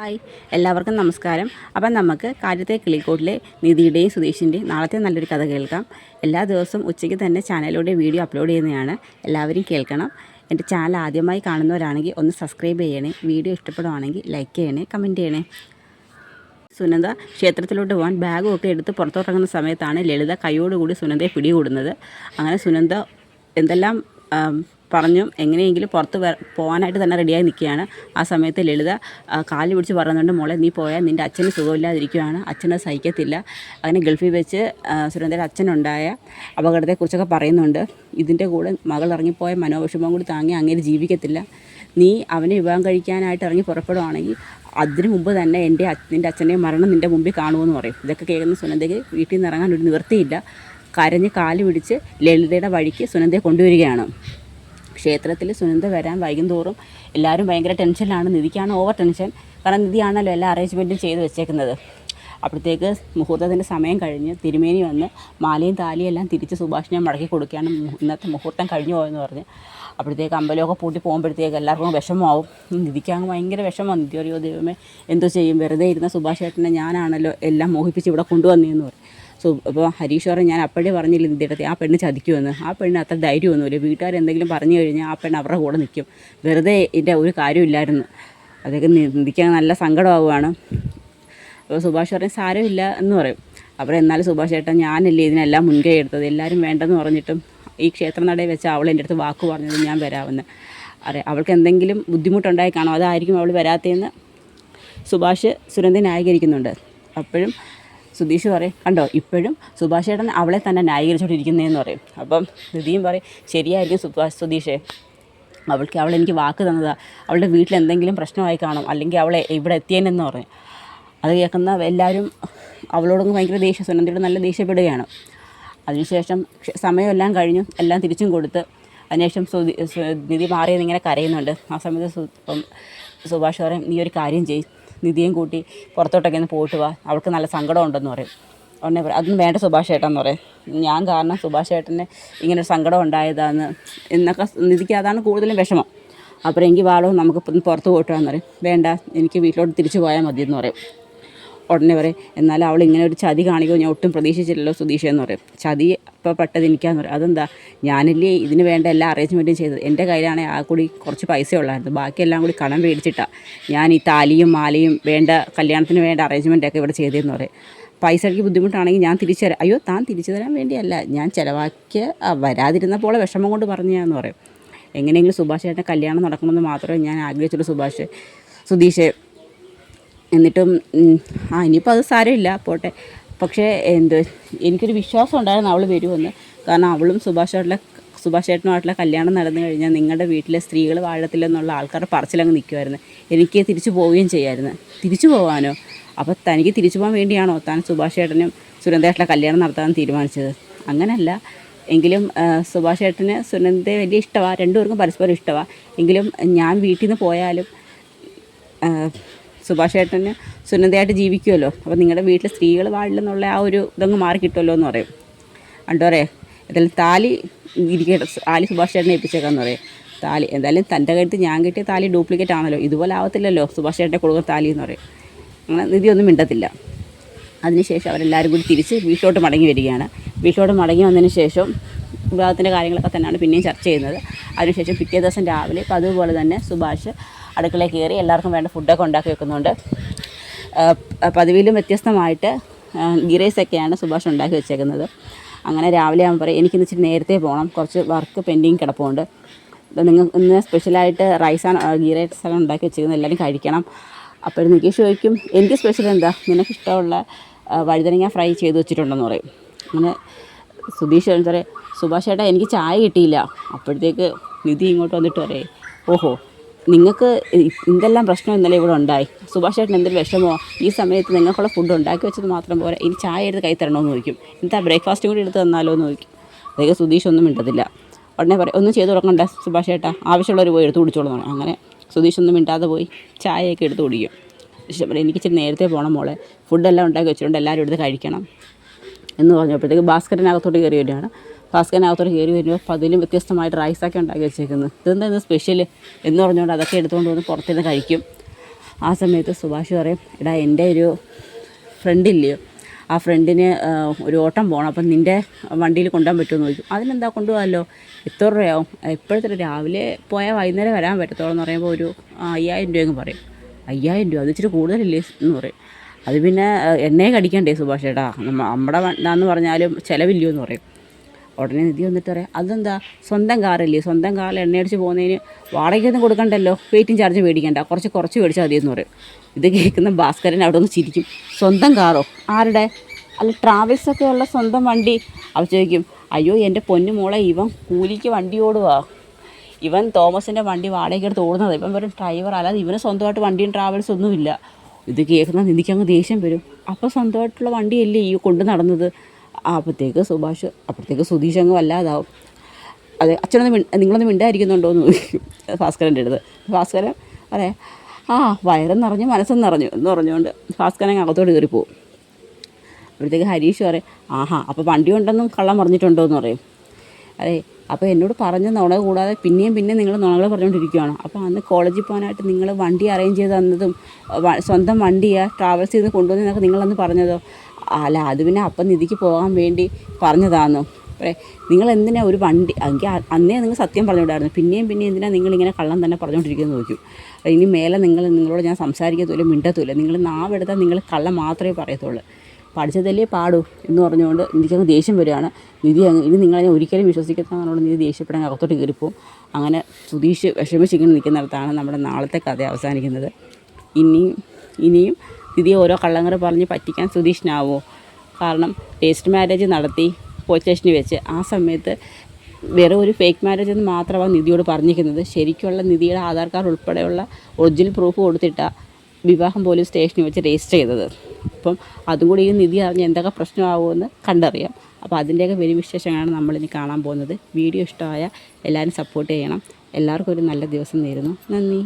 Hi, എല്ലാവർക്കും നമസ്കാരം. അപ്പം നമുക്ക് കാര്യത്തെ കിളിക്കോട്ടിലെ നിധിയുടെയും സുധീഷിൻ്റെയും നാളത്തെ നല്ലൊരു കഥ കേൾക്കാം. എല്ലാ ദിവസവും ഉച്ചയ്ക്ക് തന്നെ ചാനലിലൂടെ വീഡിയോ അപ്ലോഡ് ചെയ്യുന്നതാണ്. എല്ലാവരും കേൾക്കണം. എൻ്റെ ചാനൽ ആദ്യമായി കാണുന്നവരാണെങ്കിൽ ഒന്ന് സബ്സ്ക്രൈബ് ചെയ്യണേ. വീഡിയോ ഇഷ്ടപ്പെടുവാണെങ്കിൽ ലൈക്ക് ചെയ്യണേ, കമൻറ്റ് ചെയ്യണേ. സുനന്ദ ക്ഷേത്രത്തിലോട്ട് പോകാൻ ബാഗും ഒക്കെ എടുത്ത് പുറത്തോട്ടിറങ്ങുന്ന സമയത്താണ് ലളിത കൈയോടുകൂടി സുനന്ദയെ പിടികൂടുന്നത്. അങ്ങനെ സുനന്ദ എന്തെല്ലാം പറഞ്ഞു എങ്ങനെയെങ്കിലും പുറത്ത് പോകാനായിട്ട് തന്നെ റെഡിയായി നിൽക്കുകയാണ്. ആ സമയത്ത് ലളിത കാല് പിടിച്ച് പറയുന്നുണ്ട്, മോളെ നീ പോയാൽ നിൻ്റെ അച്ഛന് സുഖമില്ലാതിരിക്കുകയാണ്, അച്ഛനത് സഹിക്കത്തില്ല. അങ്ങനെ ഗൾഫിൽ വെച്ച് സുനന്ദയുടെ അച്ഛനുണ്ടായ അപകടത്തെക്കുറിച്ചൊക്കെ പറയുന്നുണ്ട്. ഇതിൻ്റെ കൂടെ മകൾ ഇറങ്ങിപ്പോയ മനോവിഷമം കൂടി താങ്ങി അങ്ങനെ ജീവിക്കത്തില്ല. നീ അവനെ വിവാഹം കഴിക്കാനായിട്ട് ഇറങ്ങി പുറപ്പെടുവാണെങ്കിൽ അതിന് മുമ്പ് തന്നെ നിൻ്റെ അച്ഛൻ്റെയും മരണം നിൻ്റെ മുമ്പിൽ കാണുമെന്ന് പറയും. ഇതൊക്കെ കേൾക്കുന്ന സുനന്ദയ്ക്ക് വീട്ടിൽ നിന്ന് ഇറങ്ങാൻ ഒരു നിവൃത്തിയില്ല. കരഞ്ഞ് കാല് പിടിച്ച് ലളിതയുടെ വഴിക്ക് സുനന്ദയെ കൊണ്ടുവരികയാണ്. ക്ഷേത്രത്തിൽ സുനന്ദ വരാൻ വൈകുന്തോറും എല്ലാവരും ഭയങ്കര ടെൻഷനിലാണ്. നിധിക്കാണ് ഓവർ ടെൻഷൻ. കാരണം നിധിയാണല്ലോ എല്ലാ അറേഞ്ച്മെൻറ്റും ചെയ്ത് വെച്ചേക്കുന്നത്. അപ്പോഴത്തേക്ക് മുഹൂർത്തത്തിൻ്റെ സമയം കഴിഞ്ഞ് തിരുമേനി വന്ന് മാലയും താലിയും എല്ലാം തിരിച്ച് സുഭാഷിനെ മടക്കി കൊടുക്കുകയാണ്. ഇന്നത്തെ മുഹൂർത്തം കഴിഞ്ഞു പോയെന്ന് പറഞ്ഞ്. അപ്പോഴത്തേക്ക് അമ്പലമൊക്കെ പൂട്ടി പോകുമ്പോഴത്തേക്ക് എല്ലാവർക്കും വിഷമമാവും. നിധിക്കങ്ങ് ഭയങ്കര വിഷമമാണ്. നിധി അറിയോ, ദൈവമേ എന്തോ ചെയ്യും, വെറുതെ ഇരുന്ന സുഭാഷ് ചേട്ടനെ ഞാനാണല്ലോ എല്ലാം മോഹിപ്പിച്ച് ഇവിടെ കൊണ്ടുവന്നതെന്ന് പറയും. അപ്പോൾ ഹരീഷ് ഞാൻ അപ്പോഴേ പറഞ്ഞില്ല നിധിയുടെ ആ പെണ്ണ് ചതിക്കുമെന്ന്. ആ പെണ്ണ് അത്ര ധൈര്യമൊന്നുമില്ല. വീട്ടുകാർ എന്തെങ്കിലും പറഞ്ഞു കഴിഞ്ഞാൽ ആ പെണ്ണ് അവരുടെ കൂടെ നിൽക്കും. വെറുതെ ഇതിൻ്റെ ഒരു കാര്യമില്ലായിരുന്നു. അതൊക്കെ നിധിക്കാൻ നല്ല സങ്കടമാവുകയാണ്. അപ്പോൾ സുഭാഷ് പറയും സാരമില്ല എന്ന് പറയും. അപ്പോൾ എന്നാലും സുഭാഷ് ചേട്ടൻ ഞാനല്ലേ ഇതിനെല്ലാം മുൻകൈ എടുത്തത്, എല്ലാവരും വേണ്ടെന്ന് പറഞ്ഞിട്ടും ഈ ക്ഷേത്രനടയിൽ വെച്ച് അവൾ എൻ്റെ അടുത്ത് വാക്ക് പറഞ്ഞത് ഞാൻ വരാമെന്ന്. അവൾക്ക് എന്തെങ്കിലും ബുദ്ധിമുട്ടുണ്ടായി കാണും, അതായിരിക്കും അവൾ വരാത്തതെന്ന് സുഭാഷ് സുനന്ദയെ ന്യായീകരിക്കുന്നുണ്ട്. അപ്പോഴും സുധീഷ് പറയും, കണ്ടോ ഇപ്പോഴും സുഭാഷ് ചേട്ടൻ അവളെ തന്നെ ന്യായീകരിച്ചുകൊണ്ടിരിക്കുന്നതെന്ന് പറയും. അപ്പം നിധിയും പറയും ശരിയായിരിക്കും സുധീഷേ, അവളെനിക്ക് വാക്ക് തന്നതാണ്, അവളുടെ വീട്ടിൽ എന്തെങ്കിലും പ്രശ്നമായി കാണും, അല്ലെങ്കിൽ അവളെ ഇവിടെ എത്തിയേനെന്ന് പറഞ്ഞു. അത് കേൾക്കുന്ന എല്ലാവരും അവളോടൊന്ന് ഭയങ്കര ദേഷ്യം, സുനന്ദയോട് നല്ല ദേഷ്യപ്പെടുകയാണ്. അതിനുശേഷം സമയമെല്ലാം കഴിഞ്ഞു, എല്ലാം തിരിച്ചും കൊടുത്ത് അതിനുശേഷം നിധി മാറിയെന്നിങ്ങനെ കരയുന്നുണ്ട്. ആ സമയത്ത് സുഭാഷ് പറയും, നീ ഒരു കാര്യം ചെയ്യും, നിധിയും കൂട്ടി പുറത്തോട്ടൊക്കെ ഒന്ന് പോയിട്ട് വാ, അവൾക്ക് നല്ല സങ്കടം ഉണ്ടെന്ന് പറയും. ഉടനെ പറയും അതൊന്നും വേണ്ട സുഭാഷ് ചേട്ടനെന്ന് പറയും. ഞാൻ കാരണം സുഭാഷ് ചേട്ടന് ഇങ്ങനൊരു സങ്കടം ഉണ്ടായതാന്ന് എന്നൊക്കെ നിധിക്ക് അതാണ് കൂടുതലും വിഷമം. അപ്പോൾ എനിക്ക് വാളോ നമുക്ക് പുറത്ത് പോയിട്ട് വന്ന് പറയും. വേണ്ട, എനിക്ക് വീട്ടിലോട്ട് തിരിച്ചു പോയാൽ മതിയെന്ന് പറയും. ഉടനെ പറയും എന്നാലും അവൾ ഇങ്ങനെ ഒരു ചതി കാണിക്കുമോ ഞാൻ ഒട്ടും പ്രതീക്ഷിച്ചില്ലല്ലോ സുധീഷ് എന്ന് പറയും. ചതി ഇപ്പോൾ പെട്ടത് എനിക്കാന്ന് പറയും. അതെന്താ, ഞാനല്ലേ ഇതിന് വേണ്ട എല്ലാ അറേഞ്ച്മെൻറ്റും ചെയ്തത്, എൻ്റെ കയ്യിലാണെങ്കിൽ ആ കൂടി കുറച്ച് പൈസ ഉള്ളായിരുന്നു, ബാക്കിയെല്ലാം കൂടി കടം മേടിച്ചിട്ടാണ് ഞാൻ ഈ താലിയും മാലയും വേണ്ട കല്യാണത്തിന് വേണ്ട അറേഞ്ച്മെൻറ്റൊക്കെ ഇവിടെ ചെയ്തതെന്ന് പറയും. പൈസയ്ക്ക് ബുദ്ധിമുട്ടാണെങ്കിൽ ഞാൻ തിരിച്ചു തരാം. അയ്യോ താൻ തിരിച്ചു തരാൻ വേണ്ടിയല്ല, ഞാൻ ചിലവാക്കിയ വരാതിരുന്നപ്പോൾ വിഷമം കൊണ്ട് പറഞ്ഞാന്ന് പറയും. എങ്ങനെയെങ്കിലും സുഭാഷ് ചേട്ടൻ്റെ കല്യാണം നടക്കുമെന്ന് മാത്രമേ ഞാൻ ആഗ്രഹിച്ചുള്ളൂ സുധീഷ്. എന്നിട്ടും ഇനിയിപ്പോൾ അത് സാരമില്ല പോട്ടെ, പക്ഷേ എനിക്കൊരു വിശ്വാസം ഉണ്ടായിരുന്നു അവൾ വരുമെന്ന്. കാരണം അവളും സുഭാഷ് ചേട്ടനുമായിട്ടുള്ള കല്യാണം നടന്നു കഴിഞ്ഞാൽ നിങ്ങളുടെ വീട്ടിലെ സ്ത്രീകൾ വാഴത്തില്ലെന്നുള്ള ആൾക്കാരുടെ പറച്ചിലങ്ങ് നിൽക്കുമായിരുന്നു. എനിക്ക് തിരിച്ചു പോവുകയും ചെയ്യാമായിരുന്നു. തിരിച്ചു പോകാനോ? അപ്പോൾ തനിക്ക് തിരിച്ചു പോകാൻ വേണ്ടിയാണോ താൻ സുഭാഷ് ചേട്ടനും സുനന്ദയായിട്ടുള്ള കല്യാണം നടത്താൻ തീരുമാനിച്ചത്? അങ്ങനെയല്ല. എങ്കിലും സുഭാഷ് ചേട്ടന് സുനന്ദയെ വലിയ ഇഷ്ടമാണ്, രണ്ടുപേർക്കും പരസ്പരം ഇഷ്ടമാണ്. എങ്കിലും ഞാൻ വീട്ടിൽ നിന്ന് പോയാലും സുഭാഷ് ചേട്ടന് സുനന്ദയായിട്ട് ജീവിക്കുമല്ലോ, അപ്പോൾ നിങ്ങളുടെ വീട്ടിൽ സ്ത്രീകൾ വാഴില്ലെന്നുള്ള ആ ഒരു ഇതങ്ങ് മാറി കിട്ടുമല്ലോ എന്ന് പറയും. കണ്ടോറേ എന്തായാലും താലി സുഭാഷ് ചേട്ടനെ ഏൽപ്പിച്ചേക്കാന്ന് പറയും. താലി എന്തായാലും തൻ്റെ കഴുത്ത് ഞാൻ കിട്ടിയ താലി ഡ്യൂപ്ലിക്കേറ്റ് ആണല്ലോ, ഇതുപോലെ ആവത്തില്ലല്ലോ സുഭാഷ് ചേട്ടനെ കൊടുക്കുന്ന താലി എന്ന് പറയും. അങ്ങനെ നിധിയൊന്നും മിണ്ടത്തില്ല. അതിനുശേഷം അവരെല്ലാവരും കൂടി തിരിച്ച് വീട്ടിലോട്ട് മടങ്ങി വരികയാണ്. വീട്ടിലോട്ട് മടങ്ങി വന്നതിന് ശേഷം വിവാഹത്തിൻ്റെ കാര്യങ്ങളൊക്കെ തന്നെയാണ് പിന്നെയും ചർച്ച ചെയ്യുന്നത്. അതിനുശേഷം പിറ്റേ ദിവസം രാവിലെ അതുപോലെ തന്നെ സുഭാഷ് അടുക്കളയിൽ കയറി എല്ലാവർക്കും വേണ്ട ഫുഡൊക്കെ ഉണ്ടാക്കി വെക്കുന്നുണ്ട്. പതിവിലും വ്യത്യസ്തമായിട്ട് ഗീ റൈസൊക്കെയാണ് സുഭാഷ് ഉണ്ടാക്കി വെച്ചേക്കുന്നത്. അങ്ങനെ രാവിലെ ആകുമ്പോൾ പറയും എനിക്കിന്ന് ഇച്ചിരി നേരത്തെ പോകണം, കുറച്ച് വർക്ക് പെൻഡിങ് കിടപ്പുണ്ട്, നിങ്ങൾ ഇന്ന് സ്പെഷ്യലായിട്ട് ഗീ റൈസാണ് ഉണ്ടാക്കി വെച്ചേക്കുന്നത്, എല്ലാവരും കഴിക്കണം. അപ്പോഴും നികേഷ് ചോദിക്കും എനിക്ക് സ്പെഷ്യൽ എന്താ, നിനക്കിഷ്ടമുള്ള വഴുതനങ്ങ ഫ്രൈ ചെയ്ത് വെച്ചിട്ടുണ്ടെന്ന് പറയും. അങ്ങനെ സുധീഷ് പറയും സുഭാഷ് ചേട്ടാ എനിക്ക് ചായ കിട്ടിയില്ല. അപ്പോഴത്തേക്ക് നിധി ഇങ്ങോട്ട് വന്നിട്ട് പറയും ഓഹോ നിങ്ങൾക്ക് എന്തെല്ലാം പ്രശ്നം ഇന്നലെ ഇവിടെ ഉണ്ടായി, സുഭാഷ് ചേട്ടൻ എന്തൊരു വിഷമോ, ഈ സമയത്ത് നിങ്ങൾക്കുള്ള ഫുഡ് ഉണ്ടാക്കി വെച്ചത് മാത്രം പോരാ, ഇനി ചായ എടുത്ത് കൈ തരണമെന്ന് ചോദിക്കും. എന്താ ബ്രേക്ക്ഫാസ്റ്റും കൂടി എടുത്ത് തന്നാലോ എന്ന് ചോദിക്കും. അതൊക്കെ സുധീഷ് ഒന്നും മിണ്ടത്തില്ല. ഉടനെ പറയും ഒന്നും ചെയ്ത് തുടങ്ങണ്ട സുഭാഷ് ചേട്ടാ, ആവശ്യമുള്ളവർ പോയി എടുത്ത് കുടിച്ചോളൂ. അങ്ങനെ സുധീഷ് ഒന്നും മിണ്ടാതെ പോയി ചായയൊക്കെ എടുത്ത് കുടിക്കും. എനിക്ക് ഇച്ചിരി നേരത്തെ പോകണം മോളെ, ഫുഡെല്ലാം ഉണ്ടാക്കി വെച്ചിട്ടുണ്ട്, എല്ലാവരും എടുത്ത് കഴിക്കണം എന്ന് പറഞ്ഞപ്പോഴത്തേക്ക് ഭാസ്കരനകത്തോട്ട് കയറി വരികയാണ്. ഭാസ്കരനകത്തോട്ട് കയറി വരുമ്പോൾ അപ്പോൾ അതിലും വ്യത്യസ്തമായിട്ട് റൈസൊക്കെ ഉണ്ടാക്കി വെച്ചേക്കുന്നത്. ഇതെന്താ സ്പെഷ്യൽ എന്ന് പറഞ്ഞുകൊണ്ട് അതൊക്കെ എടുത്തുകൊണ്ട് വന്ന് പുറത്തിരുന്ന് കഴിക്കും. ആ സമയത്ത് സുഭാഷ് പറയും, എടാ എൻ്റെ ഒരു ഫ്രണ്ടില്ലയോ, ആ ഫ്രണ്ടിന് ഒരു ഓട്ടം പോകണം, അപ്പം നിൻ്റെ വണ്ടിയിൽ കൊണ്ടുപോകാൻ പറ്റുമെന്ന് ചോദിക്കും. അതിനെന്താ കൊണ്ടുപോകാമല്ലോ, എത്ര രൂപയാവും, എപ്പോഴത്തെ രാവിലെ പോയാൽ വൈകുന്നേരം വരാൻ പറ്റത്തുള്ളൂ എന്ന് പറയുമ്പോൾ ഒരു 5000 രൂപയെന്ന് പറയും. 5000 രൂപ അത് ഇച്ചിരി കൂടുതലില്ലേ എന്ന് പറയും. അത് പിന്നെ എണ്ണയെ കടിക്കണ്ടേ സുഭാഷ് ചേട്ടാ, നമ്മുടെ എന്താന്ന് പറഞ്ഞാലും ചിലവില്ലയോ എന്ന് പറയും. ഉടനെ നിധി വന്നിട്ട് പറയാം, അതെന്താ സ്വന്തം കാറല്ലേ, സ്വന്തം കാറിൽ എണ്ണയടിച്ച് പോകുന്നതിന് വാടകയൊന്നും കൊടുക്കണ്ടല്ലോ, വെയിറ്റിംഗ് ചാർജ് മേടിക്കണ്ട, കുറച്ച് മേടിച്ചാൽ മതിയെന്ന് പറയും. ഇത് കേൾക്കുന്ന ഭാസ്കരൻ അവിടെ ഒന്ന് ചിരിക്കും. സ്വന്തം കാറോ, ആരുടെ, അല്ല ട്രാവൽസൊക്കെ ഉള്ള സ്വന്തം വണ്ടി. അവ ചോദിക്കും, അയ്യോ എൻ്റെ പൊന്നു മോളെ, ഇവൻ കൂലിക്ക് വണ്ടി ഓടുക, ഇവൻ തോമസിൻ്റെ വണ്ടി വാടകയ്ക്കെടുത്ത് ഓടുന്നത്, ഇവൻ വെറും ഡ്രൈവർ, അല്ലാതെ ഇവന് സ്വന്തമായിട്ട് വണ്ടിയും ട്രാവൽസ് ഒന്നുമില്ല. ഇത് കേൾക്കുന്ന നിധിക്കങ്ങ് ദേഷ്യം വരും. അപ്പോൾ സ്വന്തമായിട്ടുള്ള വണ്ടിയല്ലേ ഈ കൊണ്ട് നടന്നത്. അപ്പോഴത്തേക്ക് സുധീഷ് അങ്ങ് വല്ലാതാവും. അതെ, നിങ്ങളൊന്ന് മിണ്ടായിരിക്കുന്നുണ്ടോ എന്ന് ചോദിക്കും ഭാസ്കരൻ്റെ അടുത്ത്. ഭാസ്കരൻ പറയാം, വയറും നിറഞ്ഞു മനസ്സും നിറഞ്ഞു എന്ന് പറഞ്ഞുകൊണ്ട് ഭാസ്കരൻ അകത്തോട്ട് കയറിപ്പോവും. അപ്പോഴത്തേക്ക് ഹരീഷ് പറയും, അപ്പോൾ വണ്ടി ഉണ്ടെന്നും കള്ളം പറഞ്ഞിട്ടുണ്ടോ എന്ന് പറയും. അതെ, അപ്പോൾ എന്നോട് പറഞ്ഞ നുണ കൂടാതെ പിന്നെയും നിങ്ങൾ നുണകൾ പറഞ്ഞുകൊണ്ടിരിക്കുകയാണ്. അപ്പോൾ അന്ന് കോളേജിൽ പോകാനായിട്ട് നിങ്ങൾ വണ്ടി അറേഞ്ച് ചെയ്ത് തന്നതും സ്വന്തം വണ്ടിയാണ് ട്രാവൽസ് ചെയ്ത് കൊണ്ടുവന്നതൊക്കെ നിങ്ങളന്ന് പറഞ്ഞതോ, അല്ല അത് പിന്നെ അപ്പം നിധിക്ക് പോകാൻ വേണ്ടി പറഞ്ഞതാണെന്നോ. നിങ്ങൾ എന്തിനാ ഒരു വണ്ടി, എങ്കിൽ അന്നേ നിങ്ങൾ സത്യം പറഞ്ഞുവിടായിരുന്നു, പിന്നെയും എന്തിനാണ് നിങ്ങളിങ്ങനെ കള്ളം തന്നെ പറഞ്ഞുകൊണ്ടിരിക്കുന്നത് നോക്കും. ഇനി മേലെ നിങ്ങളോട് ഞാൻ സംസാരിക്കത്തുമില്ല, മിണ്ടത്തുമില്ല, നിങ്ങൾ നാവെടുത്താൽ നിങ്ങൾ കള്ളം മാത്രമേ പറയത്തുള്ളൂ, പഠിച്ചതല്ലേ പാടൂ എന്ന് പറഞ്ഞുകൊണ്ട് എനിക്കങ്ങ് ദേഷ്യം വരികയാണ്. ഇനി നിങ്ങളെ ഒരിക്കലും വിശ്വസിക്കുന്നതിനോട് നീ ദേഷ്യപ്പെടാൻ അകത്തോട്ട് കയറിപ്പോവും. അങ്ങനെ സുധീഷ് വിഷമിച്ചിങ്ങനെ നിൽക്കുന്നിടത്താണ് നമ്മുടെ നാളത്തെ കഥ അവസാനിക്കുന്നത്. ഇനിയും നിധിയെ ഓരോ കള്ളങ്ങൾ പറഞ്ഞ് പറ്റിക്കാൻ സുധീഷിനാവോ? കാരണം രജിസ്റ്റർ മാരേജ് നടത്തി പോലീസ് സ്റ്റേഷനിൽ വെച്ച്, ആ സമയത്ത് വേറെ ഒരു ഫേക്ക് മാരേജ് എന്ന് മാത്രമാണ് നിധിയോട് പറഞ്ഞിരിക്കുന്നത്. ശരിക്കുള്ള നിധിയുടെ ആധാർ കാർഡ് ഉൾപ്പെടെയുള്ള ഒറിജിനൽ പ്രൂഫ് കൊടുത്തിട്ടാണ് വിവാഹം പോലീസ് സ്റ്റേഷനിൽ വെച്ച് രജിസ്റ്റർ ചെയ്തത്. അപ്പം അതും കൂടി ഈ നിധി അറിഞ്ഞ് എന്തൊക്കെ പ്രശ്നമാകുമെന്ന് കണ്ടറിയാം. അപ്പോൾ അതിൻ്റെയൊക്കെ വലിയ വിശേഷങ്ങളാണ് നമ്മളിനി കാണാൻ പോകുന്നത്. വീഡിയോ ഇഷ്ടമായ എല്ലാവരും സപ്പോർട്ട് ചെയ്യണം. എല്ലാവർക്കും ഒരു നല്ല ദിവസം നേരുന്നു. നന്ദി.